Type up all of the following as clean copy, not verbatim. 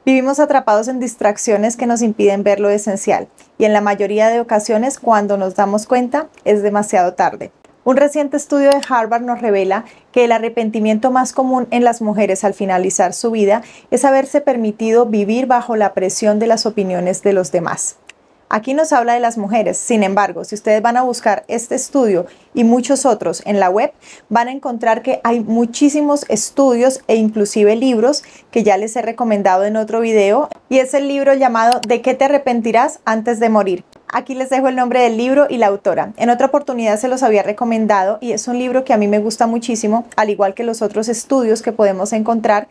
Vivimos atrapados en distracciones que nos impiden ver lo esencial, y en la mayoría de ocasiones, cuando nos damos cuenta, es demasiado tarde. Un reciente estudio de Harvard nos revela que el arrepentimiento más común en las mujeres al finalizar su vida es haberse permitido vivir bajo la presión de las opiniones de los demás. Aquí nos habla de las mujeres. Sin embargo, si ustedes van a buscar este estudio y muchos otros en la web, van a encontrar que hay muchísimos estudios e inclusive libros que ya les he recomendado en otro video, y es el libro llamado ¿De qué te arrepentirás antes de morir? Aquí les dejo el nombre del libro y la autora. En otra oportunidad se los había recomendado y es un libro que a mí me gusta muchísimo, al igual que los otros estudios que podemos encontrar.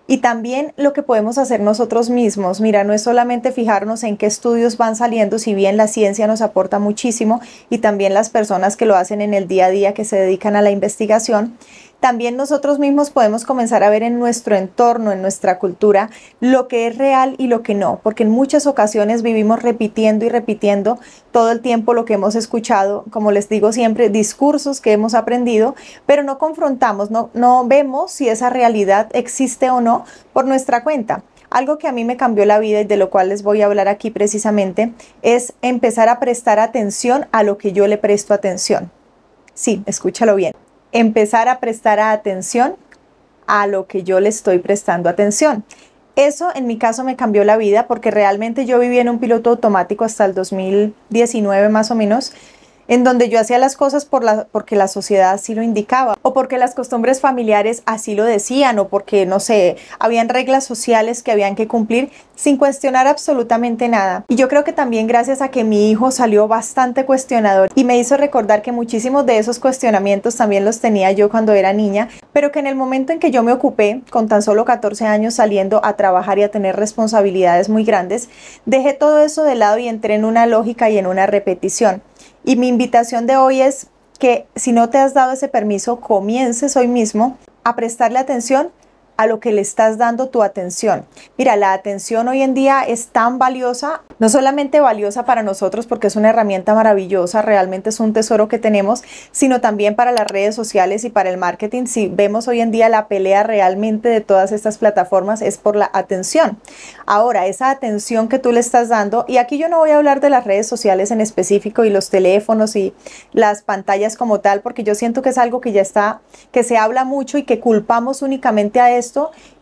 Y también lo que podemos hacer nosotros mismos. Mira, no es solamente fijarnos en qué estudios van saliendo, si bien la ciencia nos aporta muchísimo y también las personas que lo hacen en el día a día, que se dedican a la investigación. También nosotros mismos podemos comenzar a ver en nuestro entorno, en nuestra cultura, lo que es real y lo que no, porque en muchas ocasiones vivimos repitiendo y repitiendo todo el tiempo lo que hemos escuchado, como les digo siempre, discursos que hemos aprendido, pero no confrontamos, no vemos si esa realidad existe o no por nuestra cuenta. Algo que a mí me cambió la vida y de lo cual les voy a hablar aquí precisamente es empezar a prestar atención a lo que yo le presto atención. Sí, escúchalo bien. Empezar a prestar atención a lo que yo le estoy prestando atención. Eso en mi caso me cambió la vida porque realmente yo vivía en un piloto automático hasta el 2019 más o menos, en donde yo hacía las cosas porque la sociedad así lo indicaba, o porque las costumbres familiares así lo decían, o porque, no sé, habían reglas sociales que habían que cumplir sin cuestionar absolutamente nada. Y yo creo que también gracias a que mi hijo salió bastante cuestionador y me hizo recordar que muchísimos de esos cuestionamientos también los tenía yo cuando era niña, pero que en el momento en que yo me ocupé, con tan solo 14 años saliendo a trabajar y a tener responsabilidades muy grandes, dejé todo eso de lado y entré en una lógica y en una repetición. Y mi invitación de hoy es que si no te has dado ese permiso, comiences hoy mismo a prestarle atención a lo que le estás dando tu atención. Mira, la atención hoy en día es tan valiosa, no solamente valiosa para nosotros porque es una herramienta maravillosa, realmente es un tesoro que tenemos, sino también para las redes sociales y para el marketing. Si vemos hoy en día la pelea realmente de todas estas plataformas es por la atención. Ahora, esa atención que tú le estás dando, y aquí yo no voy a hablar de las redes sociales en específico y los teléfonos y las pantallas como tal, porque yo siento que es algo que ya está, que se habla mucho y que culpamos únicamente a esto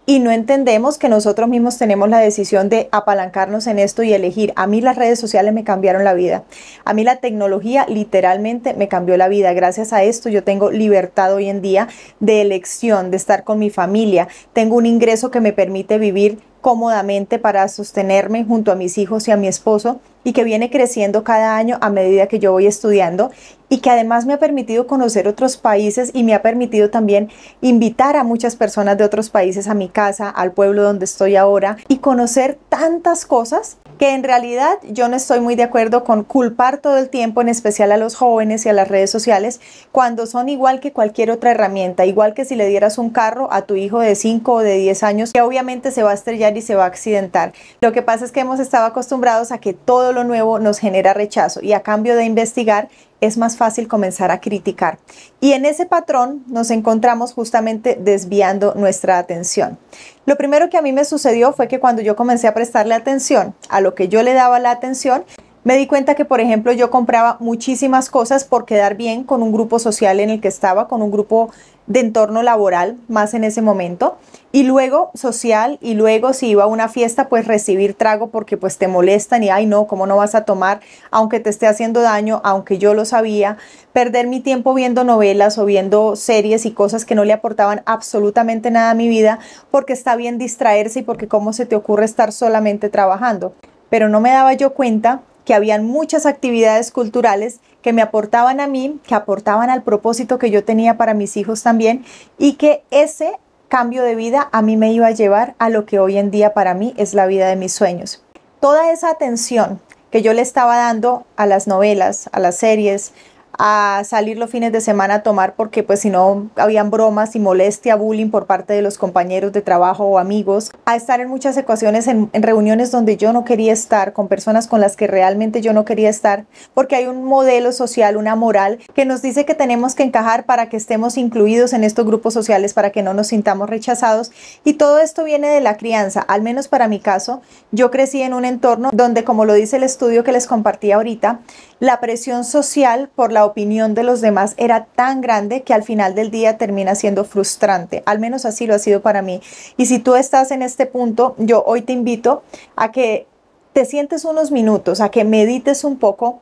y no entendemos que nosotros mismos tenemos la decisión de apalancarnos en esto y elegir. A mí las redes sociales me cambiaron la vida. A mí la tecnología literalmente me cambió la vida. Gracias a esto yo tengo libertad hoy en día de elección, de estar con mi familia. Tengo un ingreso que me permite vivir cómodamente para sostenerme junto a mis hijos y a mi esposo, y que viene creciendo cada año a medida que yo voy estudiando, y que además me ha permitido conocer otros países y me ha permitido también invitar a muchas personas de otros países a mi casa, al pueblo donde estoy ahora, y conocer tantas cosas que en realidad yo no estoy muy de acuerdo con culpar todo el tiempo, en especial a los jóvenes y a las redes sociales, cuando son igual que cualquier otra herramienta, igual que si le dieras un carro a tu hijo de 5 o de 10 años, que obviamente se va a estrellar y se va a accidentar. Lo que pasa es que hemos estado acostumbrados a que todo lo nuevo nos genera rechazo, y a cambio de investigar es más fácil comenzar a criticar. Y en ese patrón nos encontramos justamente desviando nuestra atención. Lo primero que a mí me sucedió fue que cuando yo comencé a prestarle atención a lo que yo le daba la atención, me di cuenta que, por ejemplo, yo compraba muchísimas cosas por quedar bien con un grupo social en el que estaba, con un grupo de entorno laboral, más en ese momento, y luego social, y luego si iba a una fiesta, pues recibir trago porque pues te molestan y ay no, ¿cómo no vas a tomar? Aunque te esté haciendo daño, aunque yo lo sabía, perder mi tiempo viendo novelas o viendo series y cosas que no le aportaban absolutamente nada a mi vida, porque está bien distraerse y porque cómo se te ocurre estar solamente trabajando. Pero no me daba yo cuenta que habían muchas actividades culturales que me aportaban a mí, que aportaban al propósito que yo tenía para mis hijos también, y que ese cambio de vida a mí me iba a llevar a lo que hoy en día para mí es la vida de mis sueños. Toda esa atención que yo le estaba dando a las novelas, a las series, a salir los fines de semana a tomar porque pues si no habían bromas y molestia, bullying por parte de los compañeros de trabajo o amigos, a estar en muchas ocasiones en reuniones donde yo no quería estar, con personas con las que realmente yo no quería estar, porque hay un modelo social, una moral que nos dice que tenemos que encajar para que estemos incluidos en estos grupos sociales, para que no nos sintamos rechazados, y todo esto viene de la crianza. Al menos para mi caso, yo crecí en un entorno donde, como lo dice el estudio que les compartí ahorita, la presión social por la opinión de los demás era tan grande que al final del día termina siendo frustrante. Al menos así lo ha sido para mí. Y si tú estás en este punto, yo hoy te invito a que te sientes unos minutos, a que medites un poco.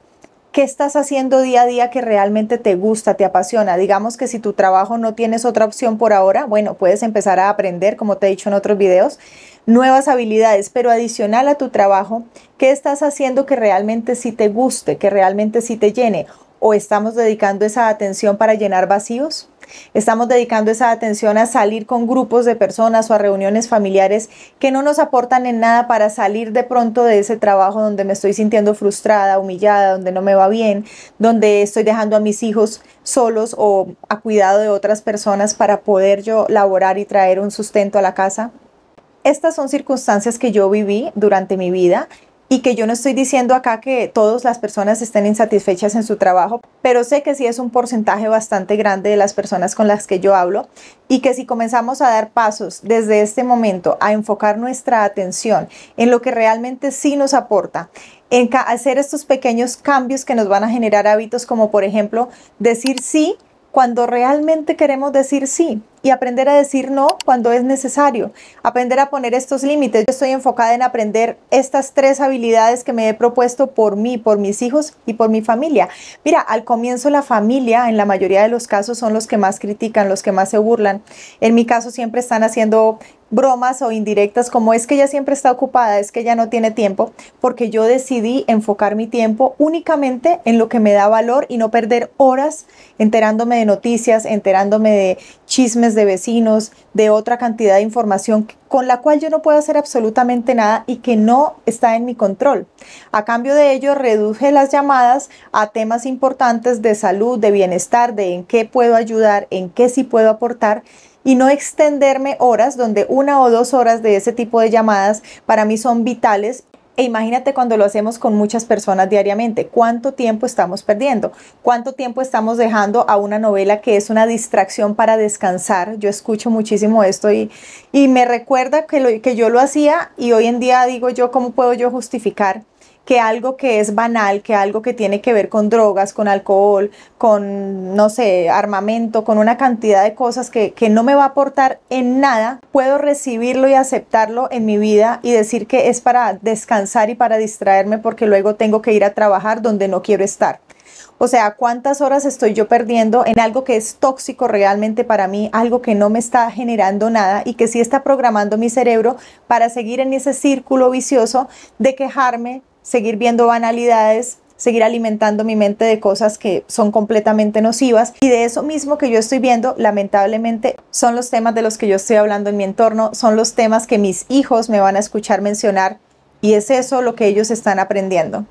¿Qué estás haciendo día a día que realmente te gusta, te apasiona? Digamos que si tu trabajo no tienes otra opción por ahora, bueno, puedes empezar a aprender, como te he dicho en otros videos, nuevas habilidades, pero adicional a tu trabajo, ¿qué estás haciendo que realmente sí te guste, que realmente sí te llene? ¿O estamos dedicando esa atención para llenar vacíos? ¿Estamos dedicando esa atención a salir con grupos de personas o a reuniones familiares que no nos aportan en nada para salir de pronto de ese trabajo donde me estoy sintiendo frustrada, humillada, donde no me va bien, donde estoy dejando a mis hijos solos o a cuidado de otras personas para poder yo laborar y traer un sustento a la casa? Estas son circunstancias que yo viví durante mi vida y que yo no estoy diciendo acá que todas las personas estén insatisfechas en su trabajo, pero sé que sí es un porcentaje bastante grande de las personas con las que yo hablo, y que si comenzamos a dar pasos desde este momento a enfocar nuestra atención en lo que realmente sí nos aporta, en hacer estos pequeños cambios que nos van a generar hábitos, como por ejemplo decir sí cuando realmente queremos decir sí, y aprender a decir no cuando es necesario, aprender a poner estos límites. Yo estoy enfocada en aprender estas 3 habilidades que me he propuesto por mí, por mis hijos y por mi familia. Mira, al comienzo la familia en la mayoría de los casos son los que más critican, los que más se burlan. En mi caso siempre están haciendo bromas o indirectas como es que ella siempre está ocupada, es que ella no tiene tiempo, porque yo decidí enfocar mi tiempo únicamente en lo que me da valor y no perder horas enterándome de noticias, enterándome de chismes de vecinos, de otra cantidad de información con la cual yo no puedo hacer absolutamente nada y que no está en mi control. A cambio de ello, reduje las llamadas a temas importantes de salud, de bienestar, de en qué puedo ayudar, en qué sí puedo aportar, y no extenderme horas donde 1 o 2 horas de ese tipo de llamadas para mí son vitales. E imagínate cuando lo hacemos con muchas personas diariamente, ¿cuánto tiempo estamos perdiendo? ¿Cuánto tiempo estamos dejando a una novela que es una distracción para descansar? Yo escucho muchísimo esto y me recuerda que yo lo hacía, y hoy en día digo yo, ¿cómo puedo yo justificar que algo que es banal, que algo que tiene que ver con drogas, con alcohol, con, no sé, armamento, con una cantidad de cosas que no me va a aportar en nada, puedo recibirlo y aceptarlo en mi vida y decir que es para descansar y para distraerme porque luego tengo que ir a trabajar donde no quiero estar? O sea, ¿cuántas horas estoy yo perdiendo en algo que es tóxico realmente para mí, algo que no me está generando nada y que sí está programando mi cerebro para seguir en ese círculo vicioso de quejarme, seguir viendo banalidades, seguir alimentando mi mente de cosas que son completamente nocivas? Y de eso mismo que yo estoy viendo, lamentablemente, son los temas de los que yo estoy hablando en mi entorno, son los temas que mis hijos me van a escuchar mencionar, y es eso lo que ellos están aprendiendo.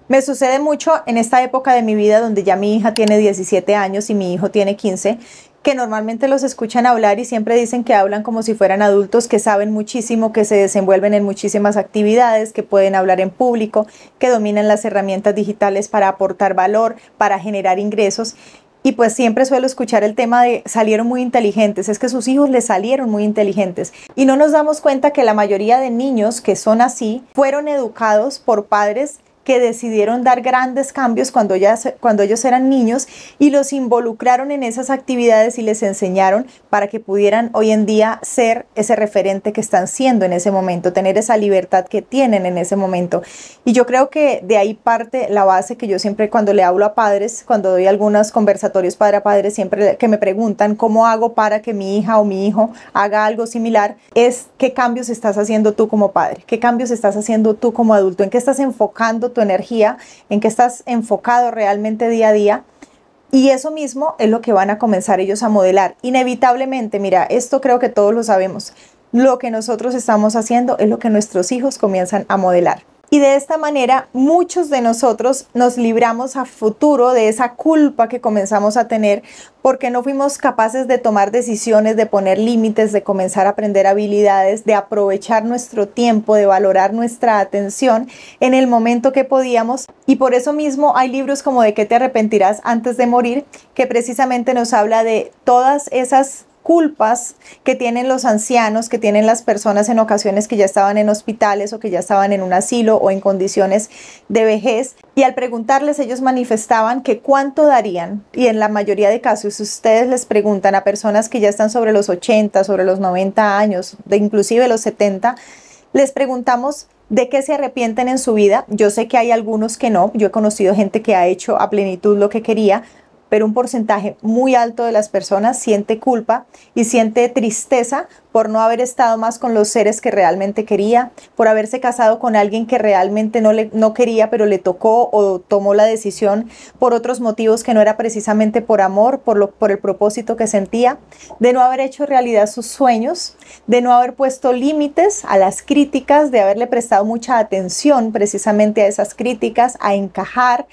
Me sucede mucho en esta época de mi vida donde ya mi hija tiene 17 años y mi hijo tiene 15, que normalmente los escuchan hablar y siempre dicen que hablan como si fueran adultos, que saben muchísimo, que se desenvuelven en muchísimas actividades, que pueden hablar en público, que dominan las herramientas digitales para aportar valor, para generar ingresos. Y pues siempre suelo escuchar el tema de salieron muy inteligentes, es que sus hijos les salieron muy inteligentes. Y no nos damos cuenta que la mayoría de niños que son así fueron educados por padres que decidieron dar grandes cambios cuando ellos eran niños y los involucraron en esas actividades y les enseñaron para que pudieran hoy en día ser ese referente que están siendo en ese momento, tener esa libertad que tienen en ese momento. Y yo creo que de ahí parte la base que yo siempre, cuando le hablo a padres, cuando doy algunos conversatorios padre a padre, siempre que me preguntan cómo hago para que mi hija o mi hijo haga algo similar, es qué cambios estás haciendo tú como padre, qué cambios estás haciendo tú como adulto, en qué estás enfocando tu energía, en qué estás enfocado realmente día a día. Y eso mismo es lo que van a comenzar ellos a modelar. Inevitablemente, mira, esto creo que todos lo sabemos. Lo que nosotros estamos haciendo es lo que nuestros hijos comienzan a modelar. Y de esta manera muchos de nosotros nos libramos a futuro de esa culpa que comenzamos a tener porque no fuimos capaces de tomar decisiones, de poner límites, de comenzar a aprender habilidades, de aprovechar nuestro tiempo, de valorar nuestra atención en el momento que podíamos. Y por eso mismo hay libros como ¿De qué te arrepentirás antes de morir?, que precisamente nos habla de todas esas culpas que tienen los ancianos, que tienen las personas en ocasiones que ya estaban en hospitales o que ya estaban en un asilo o en condiciones de vejez, y al preguntarles ellos manifestaban que cuánto darían. Y en la mayoría de casos, si ustedes les preguntan a personas que ya están sobre los 80, sobre los 90 años, de inclusive los 70, les preguntamos de qué se arrepienten en su vida. Yo sé que hay algunos que no, yo he conocido gente que ha hecho a plenitud lo que quería, pero un porcentaje muy alto de las personas siente culpa y siente tristeza por no haber estado más con los seres que realmente quería, por haberse casado con alguien que realmente no quería, pero le tocó o tomó la decisión por otros motivos que no era precisamente por amor, por el propósito que sentía, de no haber hecho realidad sus sueños, de no haber puesto límites a las críticas, de haberle prestado mucha atención precisamente a esas críticas, a encajar,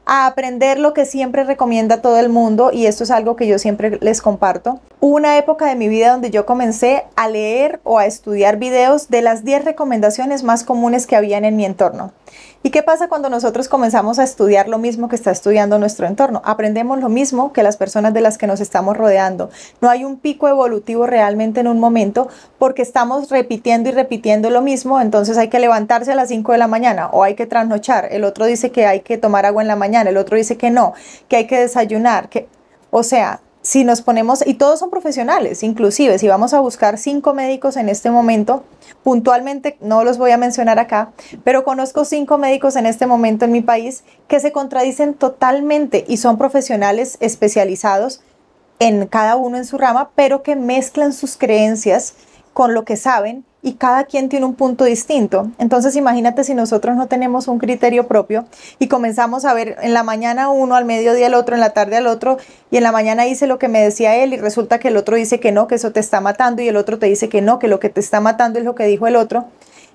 a aprender lo que siempre recomienda todo el mundo, y esto es algo que yo siempre les comparto. Hubo una época de mi vida donde yo comencé a leer o a estudiar videos de las 10 recomendaciones más comunes que habían en mi entorno. ¿Y qué pasa cuando nosotros comenzamos a estudiar lo mismo que está estudiando nuestro entorno? Aprendemos lo mismo que las personas de las que nos estamos rodeando. No hay un pico evolutivo realmente en un momento porque estamos repitiendo y repitiendo lo mismo. Entonces hay que levantarse a las 5 de la mañana o hay que trasnochar. El otro dice que hay que tomar agua en la mañana, el otro dice que no, que hay que desayunar, o sea, si nos ponemos, y todos son profesionales, inclusive si vamos a buscar 5 médicos en este momento, puntualmente no los voy a mencionar acá, pero conozco 5 médicos en este momento en mi país que se contradicen totalmente y son profesionales especializados en cada uno en su rama, pero que mezclan sus creencias con lo que saben y cada quien tiene un punto distinto. Entonces imagínate si nosotros no tenemos un criterio propio y comenzamos a ver en la mañana uno, al mediodía el otro, en la tarde al otro, y en la mañana hice lo que me decía él y resulta que el otro dice que no, que eso te está matando, y el otro te dice que no, que lo que te está matando es lo que dijo el otro,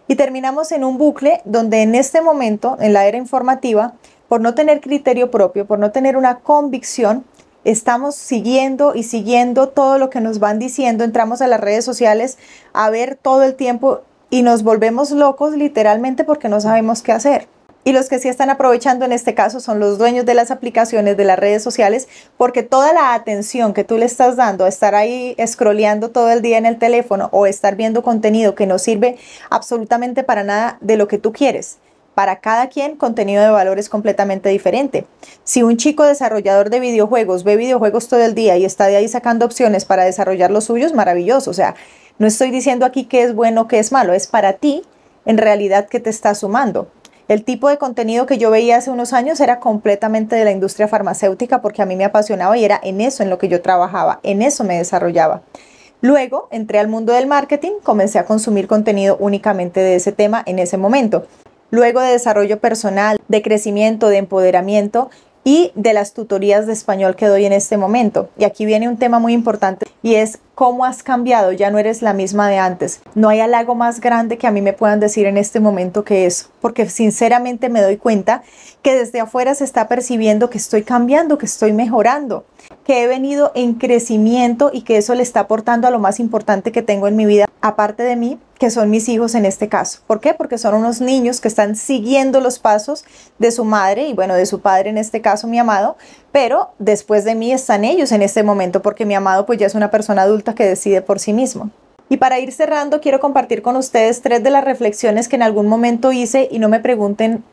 y terminamos en un bucle donde en este momento, en la era informativa, por no tener criterio propio, por no tener una convicción, estamos siguiendo y siguiendo todo lo que nos van diciendo. Entramos a las redes sociales a ver todo el tiempo y nos volvemos locos literalmente porque no sabemos qué hacer. Y los que sí están aprovechando en este caso son los dueños de las aplicaciones, de las redes sociales, porque toda la atención que tú le estás dando a estar ahí scrolleando todo el día en el teléfono o estar viendo contenido que no sirve absolutamente para nada de lo que tú quieres. Para cada quien, contenido de valor es completamente diferente. Si un chico desarrollador de videojuegos ve videojuegos todo el día y está de ahí sacando opciones para desarrollar los suyos, maravilloso. O sea, no estoy diciendo aquí qué es bueno, qué es malo, es para ti en realidad que te está sumando. El tipo de contenido que yo veía hace unos años era completamente de la industria farmacéutica porque a mí me apasionaba y era en eso en lo que yo trabajaba, en eso me desarrollaba. Luego entré al mundo del marketing, comencé a consumir contenido únicamente de ese tema en ese momento. Luego de desarrollo personal, de crecimiento, de empoderamiento y de las tutorías de español que doy en este momento. Y aquí viene un tema muy importante y es cómo has cambiado, ya no eres la misma de antes. No hay halago más grande que a mí me puedan decir en este momento que eso, porque sinceramente me doy cuenta que desde afuera se está percibiendo que estoy cambiando, que estoy mejorando, que he venido en crecimiento y que eso le está aportando a lo más importante que tengo en mi vida, aparte de mí, que son mis hijos en este caso. ¿Por qué? Porque son unos niños que están siguiendo los pasos de su madre y bueno, de su padre en este caso, mi amado, pero después de mí están ellos en este momento porque mi amado pues ya es una persona adulta que decide por sí mismo. Y para ir cerrando, quiero compartir con ustedes 3 de las reflexiones que en algún momento hice y no me pregunten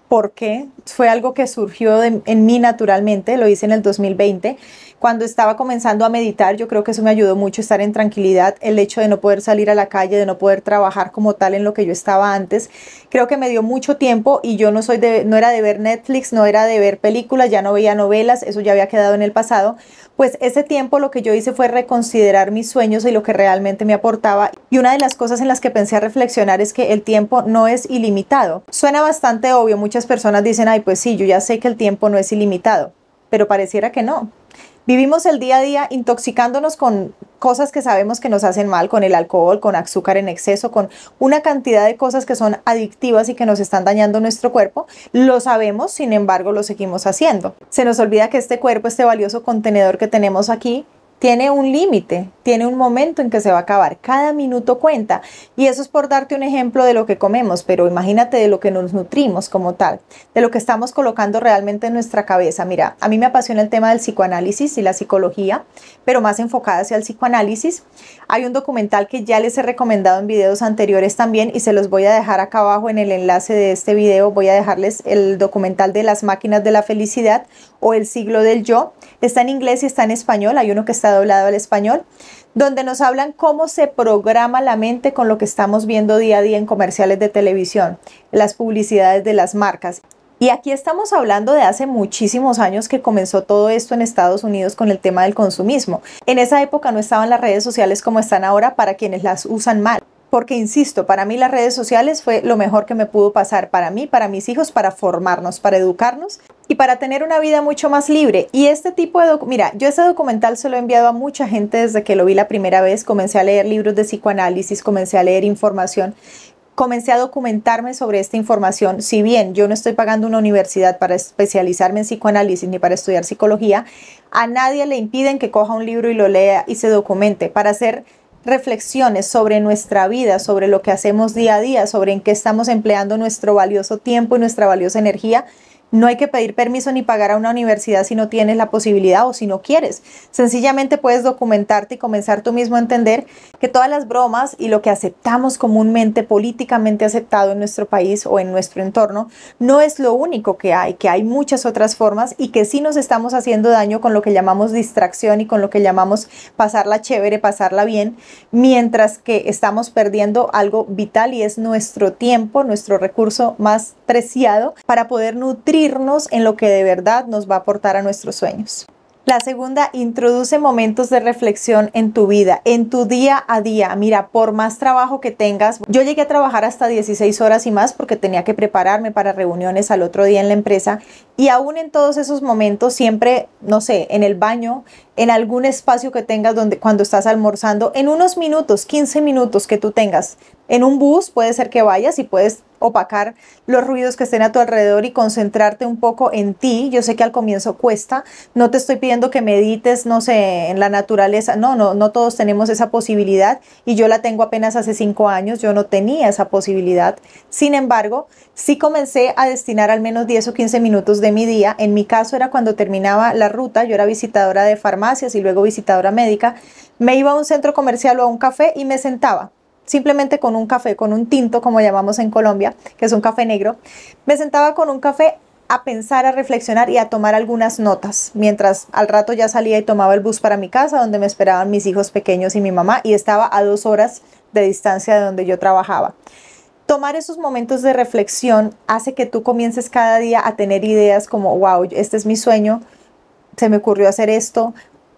por qué, fue algo que surgió en mí naturalmente, lo hice en el 2020, cuando estaba comenzando a meditar. Yo creo que eso me ayudó mucho, estar en tranquilidad, el hecho de no poder salir a la calle, de no poder trabajar como tal en lo que yo estaba antes, creo que me dio mucho tiempo y yo no era de ver Netflix, no era de ver películas, ya no veía novelas, eso ya había quedado en el pasado. Pues ese tiempo lo que yo hice fue reconsiderar mis sueños y lo que realmente me aportaba, y una de las cosas en las que pensé a reflexionar es que el tiempo no es ilimitado. Suena bastante obvio, muchas personas dicen, ay pues sí, yo ya sé que el tiempo no es ilimitado, pero pareciera que no. Vivimos el día a día intoxicándonos con cosas que sabemos que nos hacen mal, con el alcohol, con azúcar en exceso, con una cantidad de cosas que son adictivas y que nos están dañando nuestro cuerpo. Lo sabemos, sin embargo, lo seguimos haciendo. Se nos olvida que este cuerpo, este valioso contenedor que tenemos aquí, tiene un límite, tiene un momento en que se va a acabar. Cada minuto cuenta. Y eso es por darte un ejemplo de lo que comemos, pero imagínate de lo que nos nutrimos como tal, de lo que estamos colocando realmente en nuestra cabeza. Mira, a mí me apasiona el tema del psicoanálisis y la psicología, pero más enfocada hacia el psicoanálisis. Hay un documental que ya les he recomendado en videos anteriores también y se los voy a dejar acá abajo en el enlace de este video. Voy a dejarles el documental de las máquinas de la felicidad o el siglo del yo. Está en inglés y está en español. Hay uno que está doblado al español, donde nos hablan cómo se programa la mente con lo que estamos viendo día a día en comerciales de televisión, las publicidades de las marcas. Y aquí estamos hablando de hace muchísimos años que comenzó todo esto en Estados Unidos con el tema del consumismo. En esa época no estaban las redes sociales como están ahora para quienes las usan mal. Porque, insisto, para mí las redes sociales fue lo mejor que me pudo pasar para mí, para mis hijos, para formarnos, para educarnos y para tener una vida mucho más libre. Y este tipo de... Mira, yo ese documental se lo he enviado a mucha gente desde que lo vi la primera vez. Comencé a leer libros de psicoanálisis, comencé a leer información, comencé a documentarme sobre esta información. Si bien yo no estoy pagando una universidad para especializarme en psicoanálisis ni para estudiar psicología, a nadie le impiden que coja un libro y lo lea y se documente para hacer reflexiones sobre nuestra vida, sobre lo que hacemos día a día, sobre en qué estamos empleando nuestro valioso tiempo y nuestra valiosa energía. No hay que pedir permiso ni pagar a una universidad si no tienes la posibilidad o si no quieres. Sencillamente puedes documentarte y comenzar tú mismo a entender que todas las bromas y lo que aceptamos comúnmente, políticamente aceptado en nuestro país o en nuestro entorno, no es lo único que hay muchas otras formas y que sí nos estamos haciendo daño con lo que llamamos distracción y con lo que llamamos pasarla chévere, pasarla bien, mientras que estamos perdiendo algo vital y es nuestro tiempo, nuestro recurso más preciado para poder nutrirnos en lo que de verdad nos va a aportar a nuestros sueños. La segunda, introduce momentos de reflexión en tu vida, en tu día a día. Mira, por más trabajo que tengas, yo llegué a trabajar hasta 16 horas y más porque tenía que prepararme para reuniones al otro día en la empresa y aún en todos esos momentos siempre, no sé, en el baño, en algún espacio que tengas donde cuando estás almorzando, en unos minutos, 15 minutos que tú tengas, en un bus puede ser que vayas y puedes opacar los ruidos que estén a tu alrededor y concentrarte un poco en ti. Yo sé que al comienzo cuesta, no te estoy pidiendo que medites, no sé, en la naturaleza, no todos tenemos esa posibilidad y yo la tengo apenas hace 5 años, yo no tenía esa posibilidad. Sin embargo, sí comencé a destinar al menos 10 o 15 minutos de mi día. En mi caso era cuando terminaba la ruta, yo era visitadora de farmacias y luego visitadora médica, me iba a un centro comercial o a un café y me sentaba. Simplemente con un café, con un tinto, como llamamos en Colombia, que es un café negro, me sentaba con un café a pensar, a reflexionar y a tomar algunas notas, mientras al rato ya salía y tomaba el bus para mi casa, donde me esperaban mis hijos pequeños y mi mamá, y estaba a 2 horas de distancia de donde yo trabajaba. Tomar esos momentos de reflexión hace que tú comiences cada día a tener ideas como, wow, este es mi sueño, se me ocurrió hacer esto.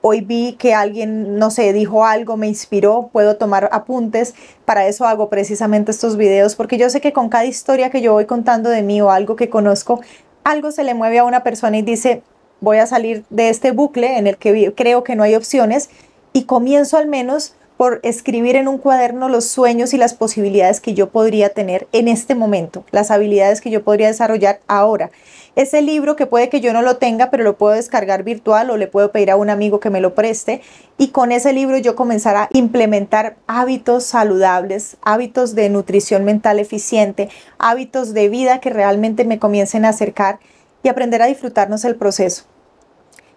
Hoy vi que alguien, no sé, dijo algo, me inspiró, puedo tomar apuntes. Para eso hago precisamente estos videos, porque yo sé que con cada historia que yo voy contando de mí o algo que conozco, algo se le mueve a una persona y dice, voy a salir de este bucle en el que creo que no hay opciones y comienzo al menos por escribir en un cuaderno los sueños y las posibilidades que yo podría tener en este momento, las habilidades que yo podría desarrollar ahora. Ese libro que puede que yo no lo tenga, pero lo puedo descargar virtual o le puedo pedir a un amigo que me lo preste y con ese libro yo comenzar a implementar hábitos saludables, hábitos de nutrición mental eficiente, hábitos de vida que realmente me comiencen a acercar y aprender a disfrutarnos el proceso.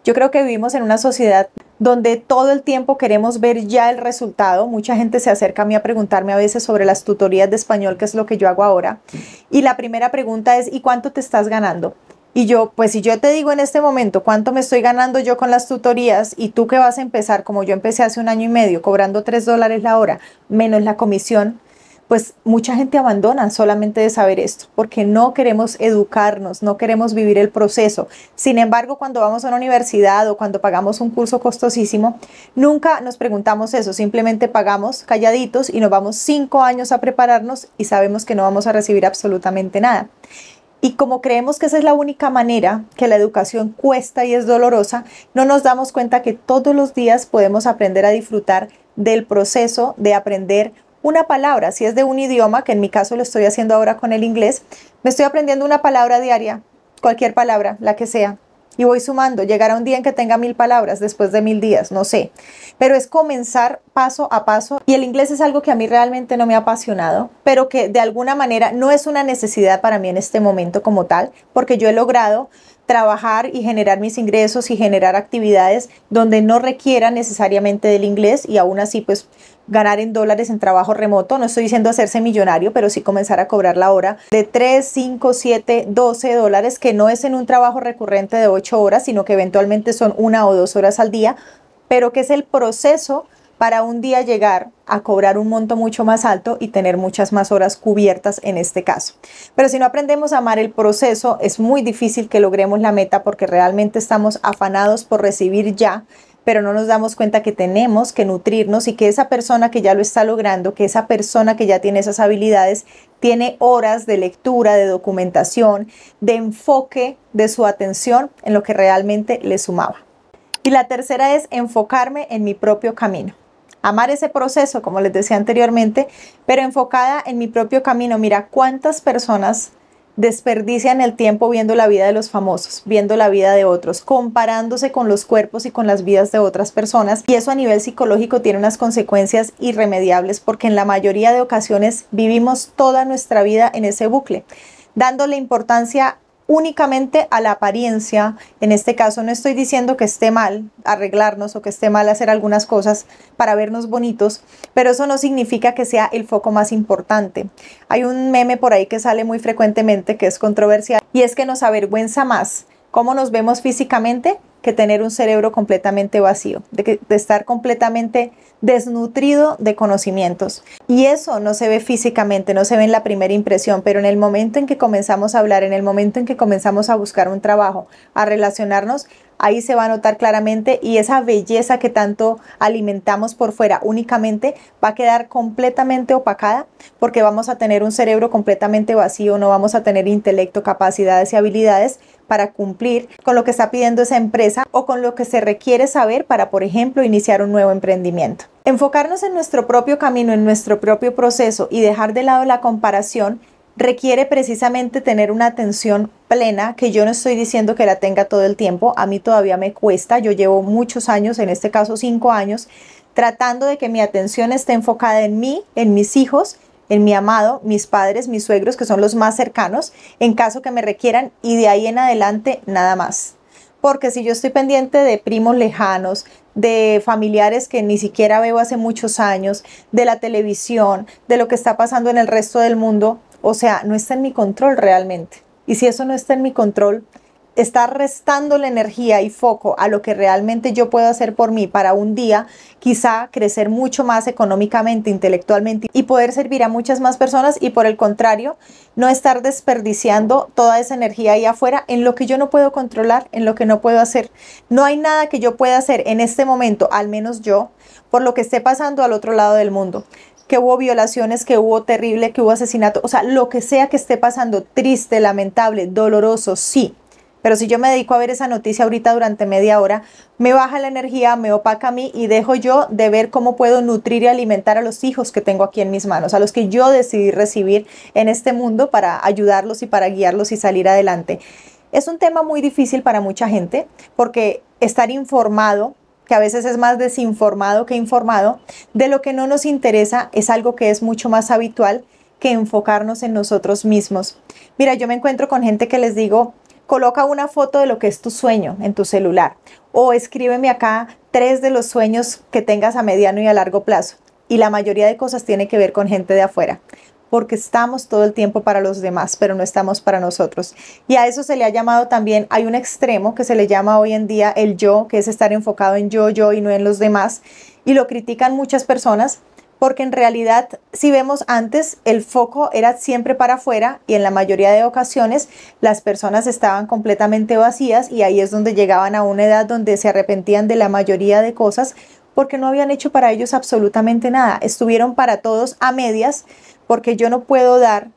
Yo creo que vivimos en una sociedad donde todo el tiempo queremos ver ya el resultado. Mucha gente se acerca a mí a preguntarme a veces sobre las tutorías de español, que es lo que yo hago ahora. Y la primera pregunta es, ¿y cuánto te estás ganando? Y yo, pues si yo te digo en este momento cuánto me estoy ganando yo con las tutorías y tú que vas a empezar, como yo empecé hace 1 año y medio, cobrando $3 la hora, menos la comisión, pues mucha gente abandona solamente de saber esto, porque no queremos educarnos, no queremos vivir el proceso. Sin embargo, cuando vamos a una universidad o cuando pagamos un curso costosísimo, nunca nos preguntamos eso, simplemente pagamos calladitos y nos vamos 5 años a prepararnos y sabemos que no vamos a recibir absolutamente nada. Y como creemos que esa es la única manera, que la educación cuesta y es dolorosa, no nos damos cuenta que todos los días podemos aprender a disfrutar del proceso de aprender una palabra. Si es de un idioma, que en mi caso lo estoy haciendo ahora con el inglés, me estoy aprendiendo una palabra diaria, cualquier palabra, la que sea. Y voy sumando, llegará un día en que tenga 1000 palabras, después de 1000 días, no sé. Pero es comenzar paso a paso. Y el inglés es algo que a mí realmente no me ha apasionado, pero que de alguna manera no es una necesidad para mí en este momento como tal, porque yo he logrado trabajar y generar mis ingresos y generar actividades donde no requiera necesariamente del inglés y aún así pues ganar en dólares en trabajo remoto. No estoy diciendo hacerse millonario, pero sí comenzar a cobrar la hora de 3, 5, 7, 12 dólares, que no es en un trabajo recurrente de 8 horas, sino que eventualmente son 1 o 2 horas al día, pero que es el proceso para un día llegar a cobrar un monto mucho más alto y tener muchas más horas cubiertas en este caso. Pero si no aprendemos a amar el proceso, es muy difícil que logremos la meta porque realmente estamos afanados por recibir ya, pero no nos damos cuenta que tenemos que nutrirnos y que esa persona que ya lo está logrando, que esa persona que ya tiene esas habilidades, tiene horas de lectura, de documentación, de enfoque de su atención en lo que realmente le sumaba. Y la tercera es enfocarme en mi propio camino. Amar ese proceso, como les decía anteriormente, pero enfocada en mi propio camino. Mira cuántas personas desperdician el tiempo viendo la vida de los famosos, viendo la vida de otros, comparándose con los cuerpos y con las vidas de otras personas. Y eso a nivel psicológico tiene unas consecuencias irremediables porque en la mayoría de ocasiones vivimos toda nuestra vida en ese bucle, dándole importancia únicamente a la apariencia. En este caso no estoy diciendo que esté mal arreglarnos o que esté mal hacer algunas cosas para vernos bonitos, pero eso no significa que sea el foco más importante. Hay un meme por ahí que sale muy frecuentemente que es controversial y es que nos avergüenza más cómo nos vemos físicamente que tener un cerebro completamente vacío, de estar completamente desnutrido de conocimientos. Y eso no se ve físicamente, no se ve en la primera impresión, pero en el momento en que comenzamos a hablar, en el momento en que comenzamos a buscar un trabajo, a relacionarnos, ahí se va a notar claramente y esa belleza que tanto alimentamos por fuera únicamente va a quedar completamente opacada porque vamos a tener un cerebro completamente vacío, no vamos a tener intelecto, capacidades y habilidades para cumplir con lo que está pidiendo esa empresa o con lo que se requiere saber para, por ejemplo, iniciar un nuevo emprendimiento. Enfocarnos en nuestro propio camino, en nuestro propio proceso y dejar de lado la comparación requiere precisamente tener una atención plena, que yo no estoy diciendo que la tenga todo el tiempo, a mí todavía me cuesta, yo llevo muchos años, en este caso 5 años, tratando de que mi atención esté enfocada en mí, en mis hijos, en mi amado, mis padres, mis suegros, que son los más cercanos, en caso que me requieran, y de ahí en adelante nada más. Porque si yo estoy pendiente de primos lejanos, de familiares que ni siquiera veo hace muchos años, de la televisión, de lo que está pasando en el resto del mundo, o sea, no está en mi control realmente. Y si eso no está en mi control, está restando la energía y foco a lo que realmente yo puedo hacer por mí para un día, quizá crecer mucho más económicamente, intelectualmente y poder servir a muchas más personas, y por el contrario, no estar desperdiciando toda esa energía ahí afuera en lo que yo no puedo controlar, en lo que no puedo hacer. No hay nada que yo pueda hacer en este momento, al menos yo, por lo que esté pasando al otro lado del mundo. Que hubo violaciones, que hubo terrible, que hubo asesinato, o sea, lo que sea que esté pasando, triste, lamentable, doloroso, sí. Pero si yo me dedico a ver esa noticia ahorita durante media hora, me baja la energía, me opaca a mí y dejo yo de ver cómo puedo nutrir y alimentar a los hijos que tengo aquí en mis manos, a los que yo decidí recibir en este mundo para ayudarlos y para guiarlos y salir adelante. Es un tema muy difícil para mucha gente porque estar informado, que a veces es más desinformado que informado, de lo que no nos interesa, es algo que es mucho más habitual que enfocarnos en nosotros mismos. Mira, yo me encuentro con gente que les digo, coloca una foto de lo que es tu sueño en tu celular o escríbeme acá 3 de los sueños que tengas a mediano y a largo plazo. Y la mayoría de cosas tiene que ver con gente de afuera, porque estamos todo el tiempo para los demás, pero no estamos para nosotros. Y a eso se le ha llamado también, hay un extremo que se le llama hoy en día el yo, que es estar enfocado en yo y no en los demás. Y lo critican muchas personas porque en realidad, si vemos antes, el foco era siempre para afuera y en la mayoría de ocasiones las personas estaban completamente vacías y ahí es donde llegaban a una edad donde se arrepentían de la mayoría de cosas porque no habían hecho para ellos absolutamente nada. Estuvieron para todos a medias, porque yo no puedo dar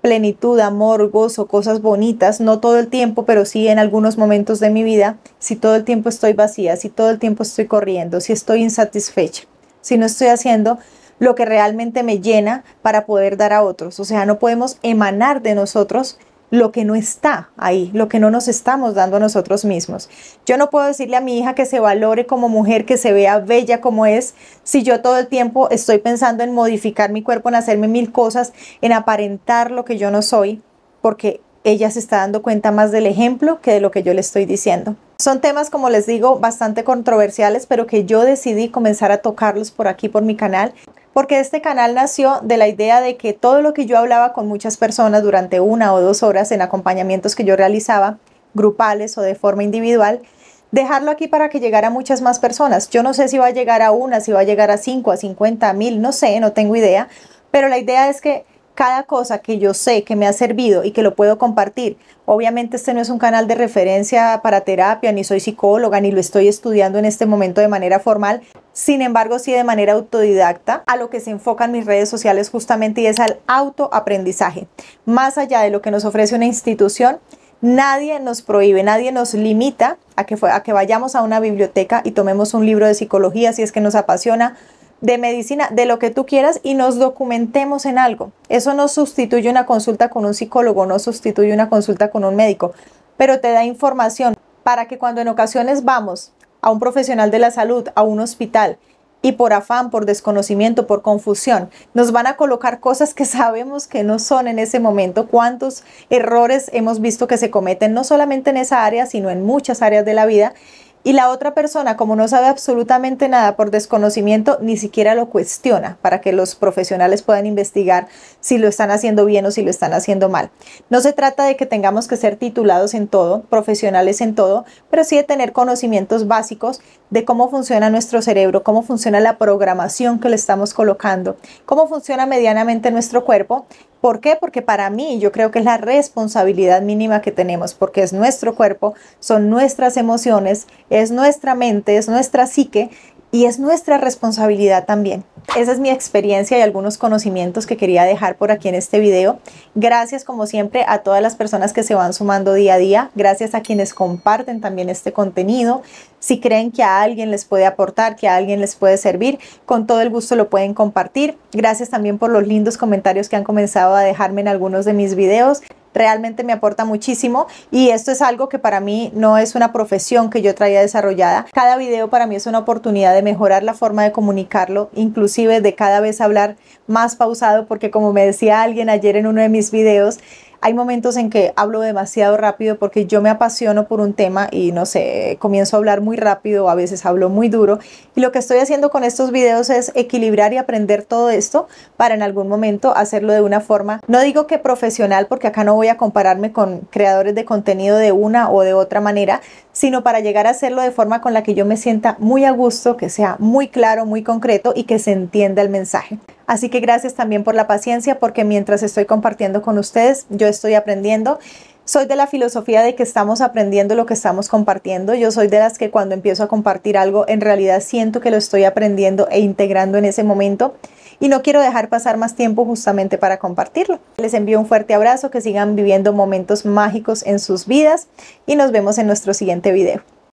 plenitud, amor, gozo, cosas bonitas, no todo el tiempo, pero sí en algunos momentos de mi vida, si todo el tiempo estoy vacía, si todo el tiempo estoy corriendo, si estoy insatisfecha, si no estoy haciendo lo que realmente me llena para poder dar a otros. O sea, no podemos emanar de nosotros lo que no está ahí, lo que no nos estamos dando a nosotros mismos. Yo no puedo decirle a mi hija que se valore como mujer, que se vea bella como es, si yo todo el tiempo estoy pensando en modificar mi cuerpo, en hacerme mil cosas, en aparentar lo que yo no soy, porque ella se está dando cuenta más del ejemplo que de lo que yo le estoy diciendo. Son temas, como les digo, bastante controversiales, pero que yo decidí comenzar a tocarlos por aquí, por mi canal, porque este canal nació de la idea de que todo lo que yo hablaba con muchas personas durante 1 o 2 horas en acompañamientos que yo realizaba, grupales o de forma individual, dejarlo aquí para que llegara a muchas más personas. Yo no sé si va a llegar a 1, si va a llegar a 5, a 50, a 1000, no sé, no tengo idea, pero la idea es que cada cosa que yo sé que me ha servido y que lo puedo compartir. Obviamente este no es un canal de referencia para terapia, ni soy psicóloga, ni lo estoy estudiando en este momento de manera formal. Sin embargo, sí de manera autodidacta, a lo que se enfocan mis redes sociales justamente, y es al autoaprendizaje. Más allá de lo que nos ofrece una institución, nadie nos prohíbe, nadie nos limita a que vayamos a una biblioteca y tomemos un libro de psicología si es que nos apasiona, de medicina, de lo que tú quieras, y nos documentemos en algo. Eso no sustituye una consulta con un psicólogo, no sustituye una consulta con un médico, pero te da información para que cuando en ocasiones vamos a un profesional de la salud, a un hospital, y por afán, por desconocimiento, por confusión, nos van a colocar cosas que sabemos que no son en ese momento. ¿Cuántos errores hemos visto que se cometen, no solamente en esa área, sino en muchas áreas de la vida? Y la otra persona, como no sabe absolutamente nada por desconocimiento, ni siquiera lo cuestiona para que los profesionales puedan investigar si lo están haciendo bien o si lo están haciendo mal. No se trata de que tengamos que ser titulados en todo, profesionales en todo, pero sí de tener conocimientos básicos de cómo funciona nuestro cerebro, cómo funciona la programación que le estamos colocando, cómo funciona medianamente nuestro cuerpo. ¿Por qué? Porque para mí yo creo que es la responsabilidad mínima que tenemos, porque es nuestro cuerpo, son nuestras emociones, es nuestra mente, es nuestra psique y es nuestra responsabilidad también. Esa es mi experiencia y algunos conocimientos que quería dejar por aquí en este video. Gracias como siempre a todas las personas que se van sumando día a día. Gracias a quienes comparten también este contenido. Si creen que a alguien les puede aportar, que a alguien les puede servir, con todo el gusto lo pueden compartir. Gracias también por los lindos comentarios que han comenzado a dejarme en algunos de mis videos. Realmente me aporta muchísimo y esto es algo que para mí no es una profesión que yo traía desarrollada. Cada video para mí es una oportunidad de mejorar la forma de comunicarlo, inclusive de cada vez hablar más pausado, porque como me decía alguien ayer en uno de mis videos, hay momentos en que hablo demasiado rápido porque yo me apasiono por un tema y no sé, comienzo a hablar muy rápido, a veces hablo muy duro, y lo que estoy haciendo con estos videos es equilibrar y aprender todo esto para en algún momento hacerlo de una forma, no digo que profesional, porque acá no voy a compararme con creadores de contenido de una o de otra manera, sino para llegar a hacerlo de forma con la que yo me sienta muy a gusto, que sea muy claro, muy concreto y que se entienda el mensaje. Así que gracias también por la paciencia, porque mientras estoy compartiendo con ustedes, yo estoy aprendiendo. Soy de la filosofía de que estamos aprendiendo lo que estamos compartiendo. Yo soy de las que cuando empiezo a compartir algo, en realidad siento que lo estoy aprendiendo e integrando en ese momento. Y no quiero dejar pasar más tiempo justamente para compartirlo. Les envío un fuerte abrazo, que sigan viviendo momentos mágicos en sus vidas y nos vemos en nuestro siguiente video.